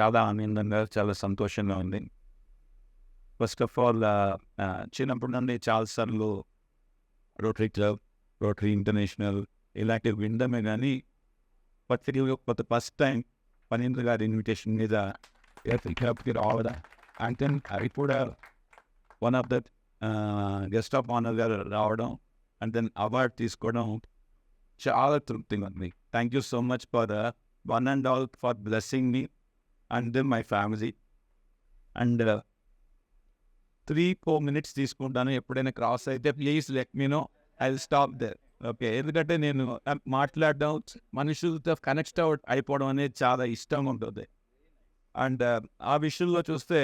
చాలా ఆనందంగా, చాలా సంతోషంగా ఉంది. ఫస్ట్ ఆఫ్ ఆల్ చిన్నప్పటి నుండి చాలా సార్లు రోటరీ క్లబ్, రోటరీ ఇంటర్నేషనల్ ఇలాంటివి వినడమే గానీ, పర్టిక్యులర్‌గా for the first time Phanindra గారి ఇన్విటేషన్ మీద రోటరీ క్లబ్‌కి రావడం. అండ్ దెన్ అది కూడా one of the guest of ఆనర్‌గా రావడం, అండ్ దెన్ అవార్డ్ తీసుకోవడం చాలా తృప్తిగా ఉంది. Thank you so much for one and all for blessing me and then my family. And 3-4 minutes తీసుకుంటాను. ఎప్పుడైనా క్రాస్ అయితే please let me know. I will stop there. Okay. ఎందుకంటే నేను మాట్లాడడం, మనుషులతో కనెక్ట్ అయిపోవడం అనేది చాలా ఇష్టంగా ఉంటుంది. అండ్ ఆ విషయంలో చూస్తే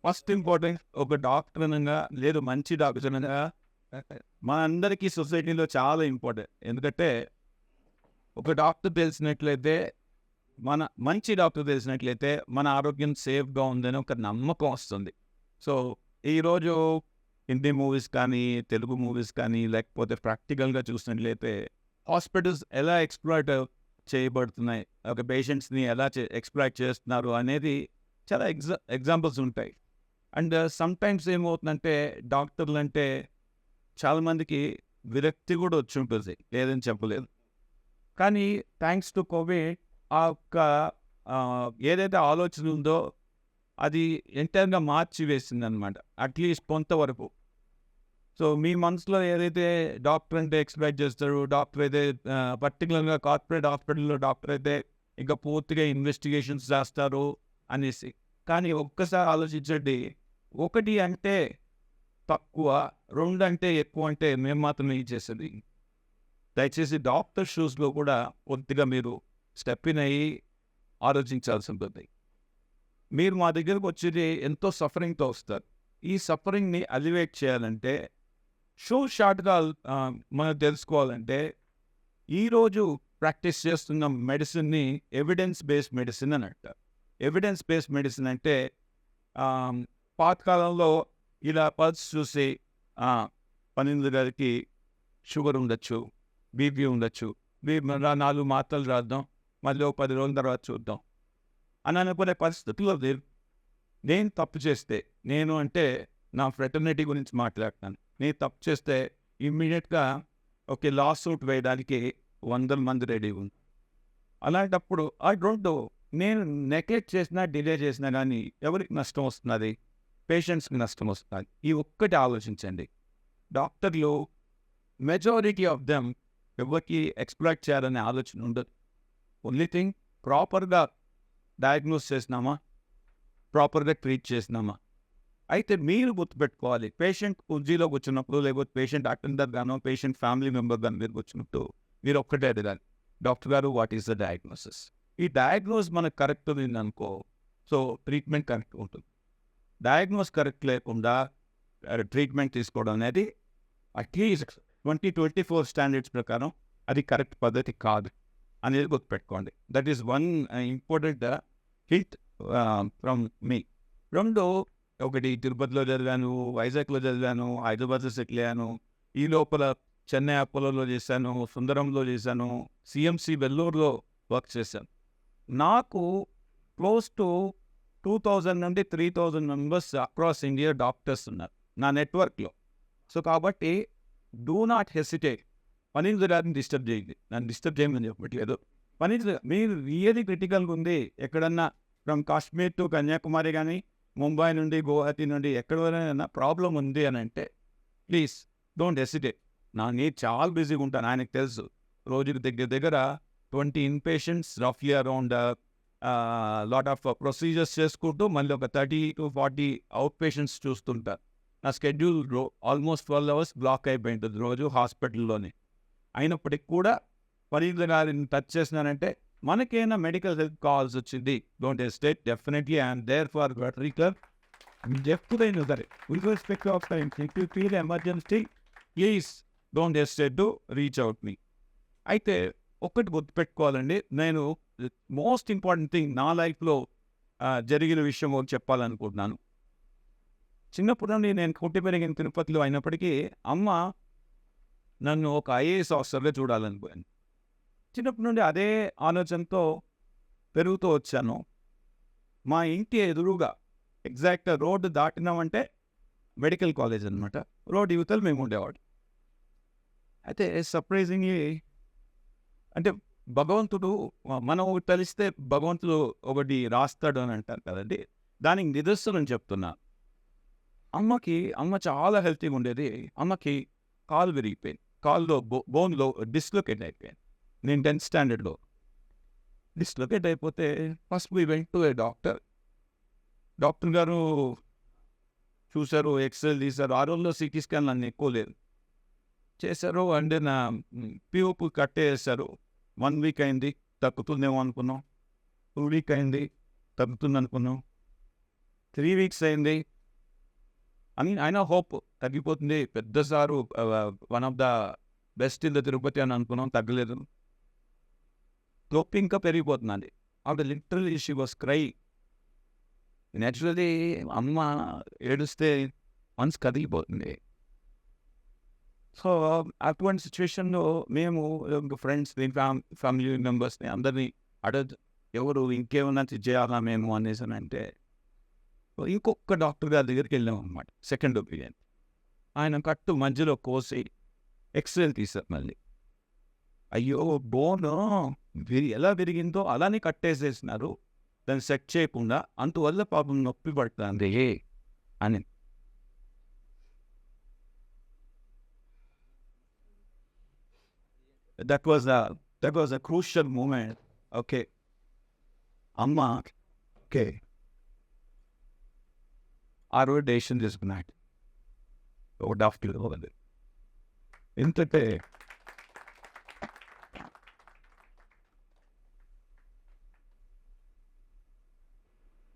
ఫస్ట్ ఇంపార్టెంట్ ఒక డాక్టర్ అనగా లేదు మంచి డాక్టర్ అనగా మనందరికీ సొసైటీలో చాలా ఇంపార్టెంట్. ఎందుకంటే ఒక డాక్టర్ తెలిసినట్లయితే మంచి డాక్టర్ తెలిసినట్లయితే మన ఆరోగ్యం సేఫ్గా ఉందని ఒక నమ్మకం వస్తుంది. సో ఈరోజు హిందీ మూవీస్ కానీ, తెలుగు మూవీస్ కానీ, లేకపోతే ప్రాక్టికల్గా చూసినట్లయితే హాస్పిటల్స్ ఎలా ఎక్స్‌ప్లాయిట్ చేయబడుతున్నాయి, ఒక పేషెంట్స్ని ఎలా ఎక్స్‌ప్లాయిట్ చేస్తున్నారు అనేది చాలా ఎగ్జాంపుల్స్ ఉంటాయి. అండ్ సమ్‌టైమ్స్ ఏమవుతుందంటే డాక్టర్లు అంటే చాలామందికి విరక్తి కూడా వచ్చి ఉంటుంది, లేదని చెప్పలేదు. కానీ థ్యాంక్స్ టు కోవిడ్ ఆ ఒక్క ఏదైతే ఆలోచన ఉందో అది ఎంటైర్‌గా మార్చి వేసిందనమాట. అట్‌లీస్ట్ కొంతవరకు. సో మీ మనసులో ఏదైతే డాక్టర్ అంటే ఎక్స్‌పెక్ట్ చేస్తారో, డాక్టర్ అయితే పర్టిక్యులర్‌గా కార్పొరేట్ హాస్పిటల్‌లో డాక్టర్ అయితే ఇక పూర్తిగా ఇన్వెస్టిగేషన్స్ చేస్తారు అనేసి. కానీ ఒక్కసారి ఆలోచించండి. 1 అంటే తక్కువ, 2 అంటే ఎక్కువ అంటే మేము మాత్రం ఏం చేసేది. దయచేసి డాక్టర్ షూస్‌లో కూడా కొద్దిగా మీరు స్టెప్ ఇన్ అయ్యి ఆలోచించాల్సి ఉంటుంది. మీరు మా దగ్గరకు వచ్చేది ఎంతో సఫరింగ్‌తో వస్తారు. ఈ సఫరింగ్‌ని అలివేట్ చేయాలంటే షార్ట్‌గా మనం తెలుసుకోవాలంటే ఈరోజు ప్రాక్టీస్ చేస్తున్న మెడిసిన్‌ని ఎవిడెన్స్ బేస్డ్ మెడిసిన్ అని అంటారు. ఎవిడెన్స్ బేస్డ్ మెడిసిన్ అంటే పాతకాలంలో ఇలా పల్స్ చూసి ఫణీంద్ర గారికి షుగర్ ఉండొచ్చు, బీపీ ఉండొచ్చు, 4 మాత్రలు రాద్దాం, మళ్ళీ ఓ 10 రోజుల తర్వాత చూద్దాం అని అనుకునే పరిస్థితుల్లో నేను తప్పు చేస్తే, నేను అంటే నా ఫ్రెటర్నిటీ గురించి మాట్లాడుతాను. నేను తప్పు చేస్తే ఇమ్మీడియట్గా ఓకే లా సూట్ వేయడానికి 100 మంది రెడీ ఉంది. అలాంటప్పుడు నేను నెగ్లెక్ట్ చేసినా, డిలే చేసినా కానీ ఎవరికి నష్టం వస్తున్నది? పేషెంట్స్కి నష్టం వస్తున్నది. ఈ ఒక్కటి ఆలోచించండి. డాక్టర్లు మెజారిటీ ఆఫ్ దెమ్ ఎవరికి ఎక్స్‌ప్లాయిట్ చేయాలనే ఆలోచన ఉండదు. ఓన్లీ థింగ్ ప్రాపర్గా డయాగ్నోస్ చేసినామా, ప్రాపర్గా ట్రీట్ చేసినామా. అయితే మీరు గుర్తుపెట్టుకోవాలి, పేషెంట్ కుర్చీలో కూర్చున్నప్పుడు, లేకపోతే పేషెంట్ అటెండర్ గానో, పేషెంట్ ఫ్యామిలీ మెంబర్ గానో మీరు కూర్చున్నప్పుడు మీరు ఒక్కటే అడగాలి, డాక్టర్ గారు వాట్ ఈస్ ద డయాగ్నోసిస్? ఈ డయాగ్నోస్ మనకు కరెక్ట్ ఉందనుకో, సో ట్రీట్మెంట్ కరెక్ట్ ఉంటుంది. డయాగ్నోస్ కరెక్ట్ లేకుండా ట్రీట్మెంట్ తీసుకోవడం అనేది అట్లీస్ట్ 2024 స్టాండర్డ్స్ ప్రకారం అది కరెక్ట్ పద్ధతి కాదు అనేది గుర్తుపెట్టుకోండి. That is one important hit from మీ. 2 ఒకటి తిరుపతిలో చదివాను, వైజాగ్లో చదివాను, హైదరాబాద్లో సెటిల్ అయ్యాను. ఈ లోపల చెన్నై అపోలోలో చేశాను, సుందరంలో చేశాను, సిఎంసి వెల్లూరులో వర్క్ చేశాను. నాకు క్లోజ్ టు 2000 నుండి 3000 మెంబర్స్ అక్రాస్ ఇండియా డాక్టర్స్ ఉన్నారు నా నెట్వర్క్లో. సో కాబట్టి డూ నాట్ హెసిటేట్. ఫణీంద్ర గారిని డిస్టర్బ్ చేయండి, నన్ను డిస్టర్బ్ చేయమని చెప్పట్లేదు. ఫణీంద్ర మీరు రియల్లీ క్రిటికల్గా ఉంది, ఎక్కడన్నా ఫ్రమ్ కాశ్మీర్ టు కన్యాకుమారి కానీ, ముంబై నుండి గువాహతి నుండి ఎక్కడైనా ప్రాబ్లం ఉంది అని అంటే ప్లీజ్ డోంట్ హెసిటేట్. నేను చాలా బిజీగా ఉంటాను, ఆయనకు తెలుసు. రోజుకి దగ్గర 20 ఇన్పేషెంట్స్, రఫ్లీ అరౌండ్ లాట్ ఆఫ్ ప్రొసీజర్స్ చేసుకుంటూ మళ్ళీ ఒక 30 to 40 అవుట్ పేషెంట్స్ చూస్తుంటారు. నా స్కెడ్యూల్ ఆల్మోస్ట్ 12 hours బ్లాక్ అయిపోయి ఉంటుంది రోజు హాస్పిటల్లోనే. అయినప్పటికీ కూడా ఫణీంద్ర గారిని టచ్ చేసినానంటే మనకైనా మెడికల్ హెల్ప్ కావాల్సి వచ్చింది, don't hesitate. Definitely I'm there for Rotary Club. ఎప్పుడైనా సరే with respect of time, if you feel emergency please don't hesitate to reach out me. అయితే ఒక్కటి గుర్తుపెట్టుకోవాలండి, నేను మోస్ట్ ఇంపార్టెంట్ థింగ్ నా లైఫ్లో జరిగిన విషయం ఒకటి చెప్పాలనుకుంటున్నాను. చిన్నప్పటి నుండి నేను పుట్టి పెరిగిన తిరుపతిలో అయినప్పటికీ అమ్మ నన్ను ఒక ఐఏఎస్ ఆఫీసర్గా చూడాలనుకోయాను. చిన్నప్పటి నుండి అదే ఆలోచనతో పెరుగుతూ వచ్చాను. మా ఇంటి ఎదురుగా ఎగ్జాక్ట్‌గా రోడ్డు దాటినామంటే మెడికల్ కాలేజ్ అనమాట. రోడ్ యువతల మేము ఉండేవాడు. అయితే సర్ప్రైజింగ్‌లీ అంటే భగవంతుడు మనం ఒకటి తెలిస్తే భగవంతుడు ఒకటి రాస్తాడు అని అంటారు కదండీ! దానికి నిదర్శనం చెప్తున్నా. అమ్మ చాలా హెల్తీగా ఉండేది. అమ్మకి కాలు విరిగిపోయింది. కాలులో బోన్‌లో డిస్‌లొకేట్ అయిపోయింది. నేను 10th స్టాండర్డ్‌లో. డిస్‌లొకేట్ అయిపోతే first we went to a doctor. Doctor గారు చూసారు, ఎక్స్‌రేలు తీశారు. ఆ రోజుల్లో సీటీ స్కాన్‌లు అన్ని ఎక్కువ లేదు. చేశారు అండ్ నా పీఓపీ కట్టేసారు. 1 వీక్ అయింది. తగ్గుతుందేమో అనుకున్నాం. 2 వీక్ అయింది. తగ్గుతుందనుకున్నాం. 3 వీక్స్ అయింది. అయినా హోప్ తగ్గిపోతుంది. పెద్ద sir one of the best in the Tirupati అని అనుకున్నాం. తగ్గలేదు. నొప్పి ఇంకా పెరిగిపోతుందండి. ఆవిడ literally she was crying. Naturally అమ్మ ఏడుస్తే మనసు కదిలిపోతుంది. సో, అటువంటి సిచ్యువేషన్‌లో మేము ఫ్రెండ్స్, ఫ్యామిలీ మెంబర్స్‌ని అందరినీ ఎవరు ఇంకేమన్నా చేయాలా మేము అనేసనంటే, ఇంకొక డాక్టర్ గారి దగ్గరికి వెళ్ళామన్నమాట. Second opinion. ఆయన కట్టు మధ్యలో కోసి ఎక్స్‌రేలు తీశారు మళ్ళీ. అయ్యో! బోను ఎలా విరిగిందో అలానే కట్టేసేసినారు. దాన్ని సెట్ చేయకుండా. అందువల్ల పాపం నొప్పి పడుతుంది అని. That was a crucial moment. Okay. అమ్మ ఓకే. ఆ రోజు డెసిషన్ తీసుకున్నాడు. ఒక డాక్టర్ ఇవ్వాలి. ఎందుకంటే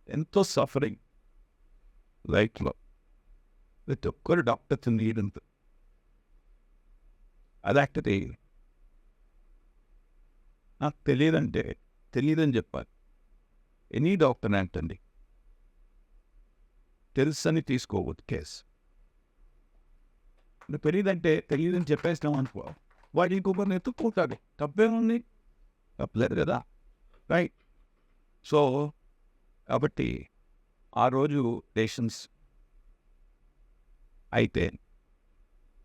ఎంతో సఫరింగ్ లైఫ్‌లో. ప్రతి ఒక్కరు డాక్టర్స్ నీడ్ ఉంటుంది. అలాంటిది నాకు తెలియదని చెప్పాలి. ఎనీ డాక్టర్ అంటండి. తెలుసని తీసుకోవద్దు కేసు. తెలియదని చెప్పేసినాం అనుకో, వాడు ఇంకొకరిని ఎత్తుక్కుంటాడు. తప్పేముంది? తప్పలేదు కదా. రైట్. సో, కాబట్టి ఆ రోజు డెసిషన్స్ అయితే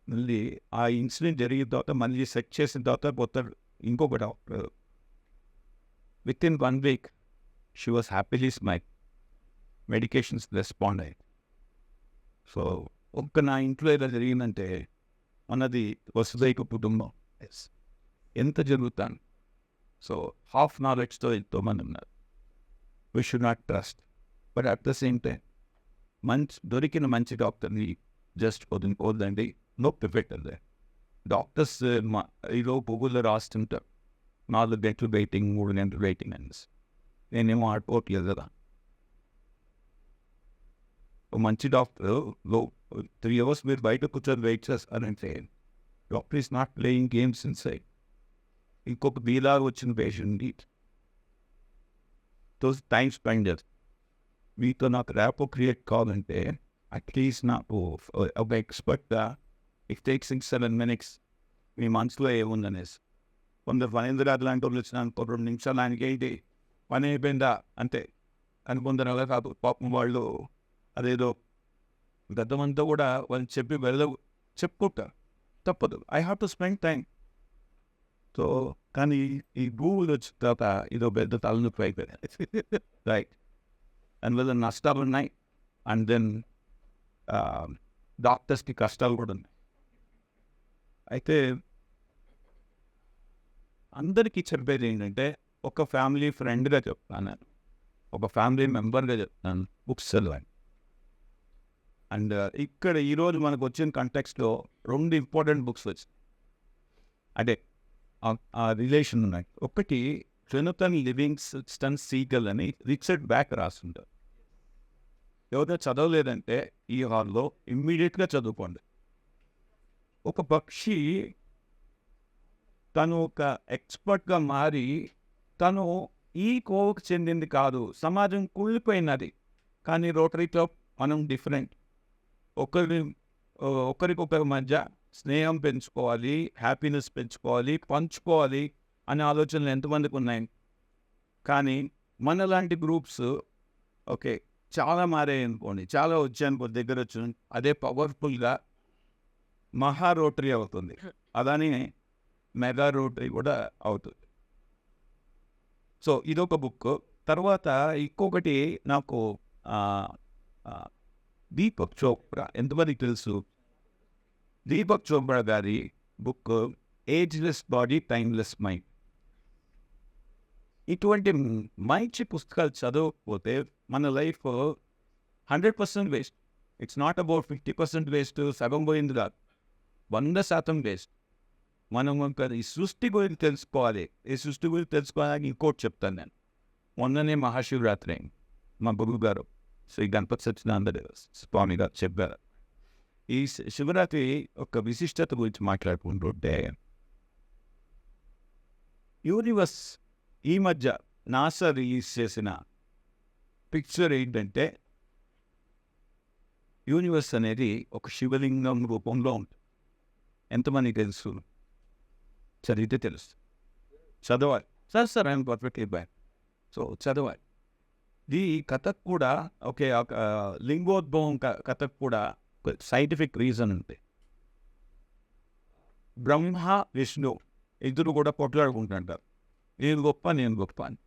మళ్ళీ ఆ ఇన్సిడెంట్ జరిగిన తర్వాత మళ్ళీ సెట్ చేసిన తర్వాత ఇంకొక doctor within 1 week she was happily smile. Medications respond అయ్యాయి. సో, నా ఇంట్లో ఇలా జరిగిందంటే మనది వసుదైక కుటుంబం. ఎంత జరుగుతాను. సో, హాఫ్ నాలెడ్జ్తో ఎంతోమంది ఉన్నారు. We should not trust. But at the same time దొరికిన మంచి డాక్టర్ని జస్ట్ వద్దండి. నొప్పి పెట్టండి. డాక్టర్స్ ఈలో గూగుల్లో రాస్తుంటారు 4 గంటలు వెయిటింగ్, 3 గంటలు వెయిటింగ్ అని. నేనేమో ఆడుకోవట్లేదు కదా. మంచి డాక్టర్ 3 అవర్స్ మీరు బయట కూర్చొని వెయిట్ చేస్తారంటే doctor is not playing games in side. ఇంకొక బీలాగా వచ్చిన పేషెంట్ని టైం స్పెండ్ చేస్తారు. మీతో నాకు ర్యాపో క్రియేట్ కావాలంటే అట్లీస్ట్ నాకు ఒక ఎక్స్పర్ట్గా ఇట్ టేక్స్ 6-7 minutes మీ మనసులో ఏముందనేసి. కొందరు ఫణీంద్ర గారు లాంటి వాళ్ళు వచ్చిన 2 నిమిషాలు ఆయనకి ఏంటి పని అయిపోయిందా అంతే అని కొందరు అలా కాదు. పాపం వాళ్ళు అదేదో గతమంతా కూడా వాళ్ళు చెప్పుకుంటారు. తప్పదు. I have to spend time. So, కానీ ఈ గూగుల్ వచ్చిన తర్వాత ఇదో పెద్ద తలనొప్పి అయిపోయింది. రైట్. అందువల్ల నష్టాలు ఉన్నాయి. అండ్ దెన్ డాక్టర్స్కి కష్టాలు కూడా ఉన్నాయి. అయితే అందరికీ చెప్పేది ఏంటంటే ఒక ఫ్యామిలీ ఫ్రెండ్గా చెప్తాను, ఒక ఫ్యామిలీ మెంబర్గా చెప్తాను, బుక్స్ చదవండి. అండ్ ఇక్కడ ఈరోజు మనకు వచ్చిన కంటెక్స్లో 2 ఇంపార్టెంట్ బుక్స్ వచ్చాయి. అంటే ఆ రిలేషన్ ఉన్నాయి. ఒకటి జొనాథన్ లివింగ్స్టన్ సీగల్ అని రిచర్డ్ బ్యాక్ రాస్తుంటారు. ఎవరైనా చదవలేదంటే ఈ హాల్లో ఇమ్మీడియట్గా చదువుకోండి. ఒక పక్షి తను ఒక ఎక్స్పర్ట్గా మారి తను ఈ కోవకు చెందింది కాదు, సమాజం కూలిపోయినది. కానీ రోటరీ క్లబ్ మనం డిఫరెంట్. ఒకరికొకరి మధ్య స్నేహం పెంచుకోవాలి, హ్యాపీనెస్ పెంచుకోవాలి, పంచుకోవాలి అనే ఆలోచనలు ఎంతమందికి ఉన్నాయి. కానీ మనలాంటి గ్రూప్స్ ఓకే చాలా మారాయి అనుకోండి, చాలా వచ్చాయనుకో, దగ్గర వచ్చి అదే పవర్ఫుల్గా మహా రోటరీ అవుతుంది, అలానే మెగా రోటరీ కూడా అవుతుంది. సో ఇదొక బుక్. తర్వాత ఇంకొకటి నాకు ఆ, ఆ, దీపక్ చోప్రా, ఎంతమందికి తెలుసు? దీపక్ చోప్రా గారి book ageless body timeless mind. ఇటువంటి మంచి పుస్తకాలు చదవకపోతే మన life 100% waste. It's not about 50% waste, సగం పోయింది కాదు, 100% వేస్ట్. మనం ఇంకా ఈ సృష్టి గురించి తెలుసుకోవాలి. ఈ సృష్టి గురించి తెలుసుకోవడానికి ఇంకోటి చెప్తాను నేను. మొన్ననే మహాశివరాత్రి అయింది. మా గురువు గారు శ్రీ గణపతి సత్యనారాయణ స్వామి గారు చెప్పారు. ఈ శివరాత్రి ఒక విశిష్టత గురించి మాట్లాడుకుంటుంటే, యూనివర్స్ ఈ మధ్య నాసా రిలీజ్ చేసిన పిక్చర్ ఏంటంటే, యూనివర్స్ అనేది ఒక శివలింగం రూపంలో ఉంటుంది. ఎంతమందికి తెలుసు? చదివితే తెలుసు, చదవాలి. Sir I'm perfectly back. So చదవాలి. ఈ కథకు కూడా ఓకే, లింగోద్భవం కథకు కూడా సైంటిఫిక్ రీజన్ ఉంది. బ్రహ్మ విష్ణు ఇద్దరు కూడా కొట్లాడుకుంటుంటారు, నేను గొప్ప నేను గొప్ప అని.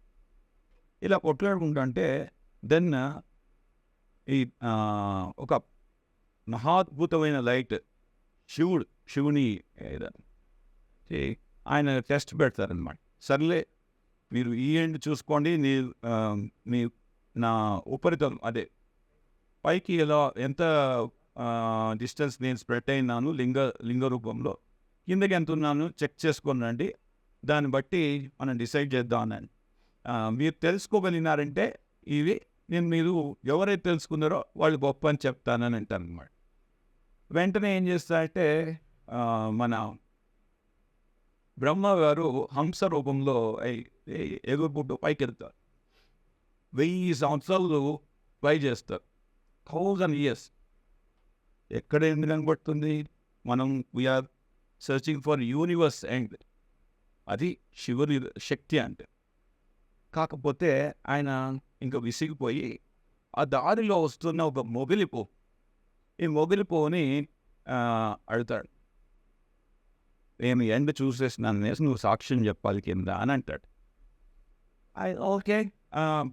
ఇలా కొట్లాడుకుంటుంటే దెన్ ఈ ఒక మహాద్భుతమైన లైట్ శివుని ఆయన టెస్ట్ పెడతారనమాట. సర్లే మీరు ఈ ఎండ్ చూసుకోండి, మీ నా ఉపరితలం అదే పైకి ఎంత డిస్టెన్స్ నేను స్ప్రెడ్ అయినాను లింగ రూపంలో, కిందకి ఎంత ఉన్నాను చెక్ చేసుకోనండి, దాన్ని బట్టి మనం డిసైడ్ చేద్దామని. మీరు తెలుసుకోగలిగినారంటే ఇవి మీరు ఎవరైతే తెలుసుకున్నారో వాళ్ళు గొప్ప అని చెప్తానని అంటాను అనమాట. వెంటనే ఏం చేస్తారంటే మన బ్రహ్మ గారు హంస రూపంలో ఎగురుకుంటూ పైకి వెళ్తారు. 1000 సంవత్సరాలు ట్రై చేస్తారు, 1000 years. ఎక్కడ ఎందుకు కనబడుతుంది? మనం we are searching for universe end. అది శివుని శక్తి అంటే. కాకపోతే ఆయన ఇంకా విసిగిపోయి ఆ దారిలో వస్తున్న ఒక మొగిలిపో, ఈ మొగిలిపోని అడుగుతాడు, నేను ఎండ్ చూసేసినాను అనేసి నువ్వు సాక్ష్యం చెప్పాలి కింద అని అంటాడు. ఓకే,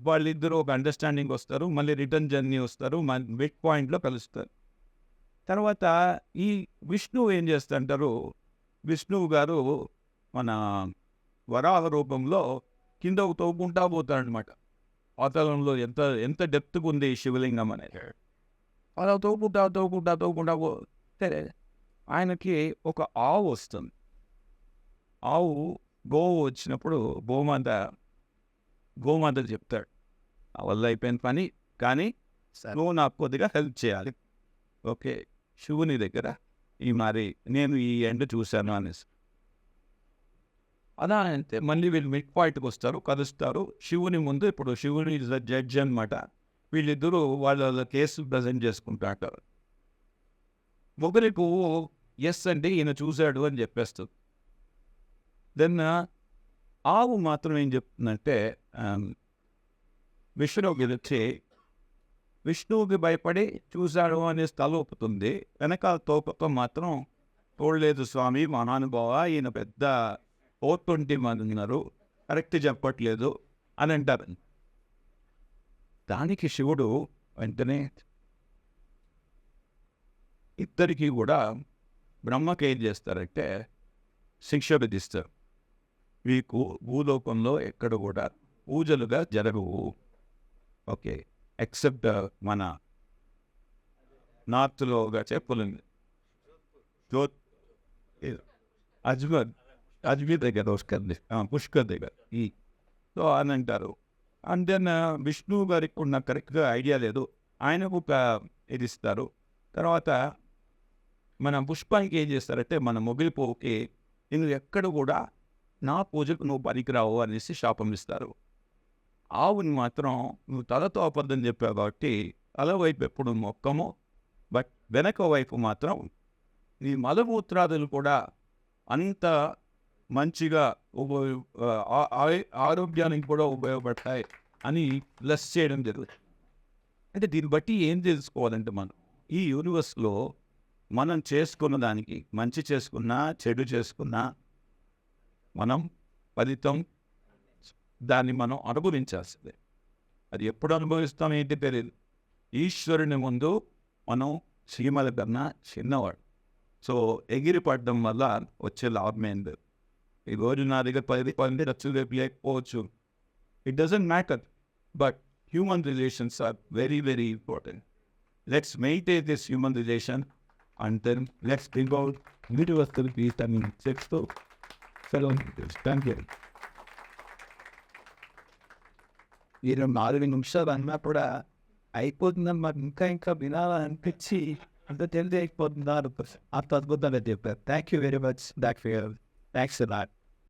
వాళ్ళిద్దరూ ఒక అండర్స్టాండింగ్ వస్తారు, మళ్ళీ రిటర్న్ జర్నీ వస్తారు, మిడ్ పాయింట్లో కలుస్తారు. తర్వాత ఈ విష్ణువు ఏం చేస్తుంటారు, విష్ణువు గారు మన వరాహ రూపంలో కింద తవ్వుకుంటా పోతాడనమాట. పాతాళంలో ఎంత డెప్త్గా ఉంది ఈ శివలింగం అనేది. అలా తవ్వుకుంటా పోతే ఆయనకి ఒక ఆవు వస్తుంది. ఆవు గోవు వచ్చినప్పుడు గోమాత చెప్తాడు, ఆ వల్ల అయిపోయిన పని, కానీ నువ్వు నాకు కొద్దిగా హెల్ప్ చేయాలి. ఓకే, శివుని దగ్గర మరి నేను ఈ ఎండ్ చూశాను అనేసి. అలా అంటే మళ్ళీ వీళ్ళు మిడ్ పాయింట్కి వస్తారు, కలుస్తారు శివుని ముందు. ఇప్పుడు శివుని ఇస్ ద జడ్జ్ అనమాట. వీళ్ళిద్దరూ వాళ్ళ కేసు ప్రజెంట్ చేసుకుంటారు. మొగలి పువ్వు ఎస్ అంటే ఈయన చూశాడు అని చెప్పేస్తుంది. దెన్ ఆవు మాత్రం ఏం చెప్తుందంటే విష్ణువుకి వచ్చి విష్ణువుకి భయపడి చూశాడు అనే తల ఒప్పుతుంది. వెనకాల తోకతో మాత్రం చూడలేదు స్వామి మహానుభావ, ఈయన పెద్ద 420 మంది ఉన్నారు, కరెక్ట్ చెప్పట్లేదు అని అంటారు. దానికి శివుడు వెంటనే ఇద్దరికీ కూడా బ్రహ్మకి ఏం చేస్తారంటే శిక్ష విధిస్తారు. మీకు భూలోకంలో ఎక్కడ కూడా పూజలుగా జరగవు, ఓకే, ఎక్సెప్ట్ మన నార్త్లో చెప్పులుంది, అజ్మీర్ దగ్గర వస్తుంది, పుష్కర్ దగ్గర సో అని అంటారు. అండ్ దెన్ విష్ణువు గారికి కూడా నాకు కరెక్ట్గా ఐడియా లేదు, ఆయనకు ఒక ఇది ఇస్తారు. తర్వాత మన పుష్పానికి ఏం చేస్తారంటే మన మొగిలి పువ్వుకి నువ్వు ఎక్కడ కూడా నా పూజకు నువ్వు పనికిరావు అనేసి శాపం ఇస్తారు. ఆవుని మాత్రం నువ్వు తలతో అబద్ధం చెప్పావు కాబట్టి తల వైపు ఎప్పుడు మొక్కము, బట్ వెనక వైపు మాత్రం నీ మలమూత్రాదులు కూడా అంత మంచిగా ఆరోగ్యానికి కూడా ఉపయోగపడతాయి అని ప్లస్ చేయడం జరుగుతుంది. అంటే దీన్ని బట్టి ఏం తెలుసుకోవాలంటే మనం ఈ యూనివర్స్లో మనం చేసుకున్న దానికి మంచి చేసుకున్నా చెడు చేసుకున్నా మనం ఫలితం దాన్ని మనం అనుభవించాల్సిందే. అది ఎప్పుడు అనుభవిస్తాం ఏంటి తెలియదు. ఈశ్వరుని ముందు మనం చీమల కన్నా చిన్నవాడు. సో ఎగిరి పడడం వల్ల వచ్చే లాభం ఏంటి? ఈరోజు నా దగ్గర 10 లక్షలు రేపు లేకపోవచ్చు. It doesn't matter. But human relations are very very important. Let's maintain this human relation and then let's think out universal peace అని చెప్తూ సెలవు. Thank you. మీరు 4 నిమిషాలు అన్నా కూడా అయిపోతుందని మాకు ఇంకా వినాలనిపించి అంత జల్దీ అయిపోతున్నారు. అంత అద్భుతంగా చెప్పారు. Thank you very much. Thanks a lot.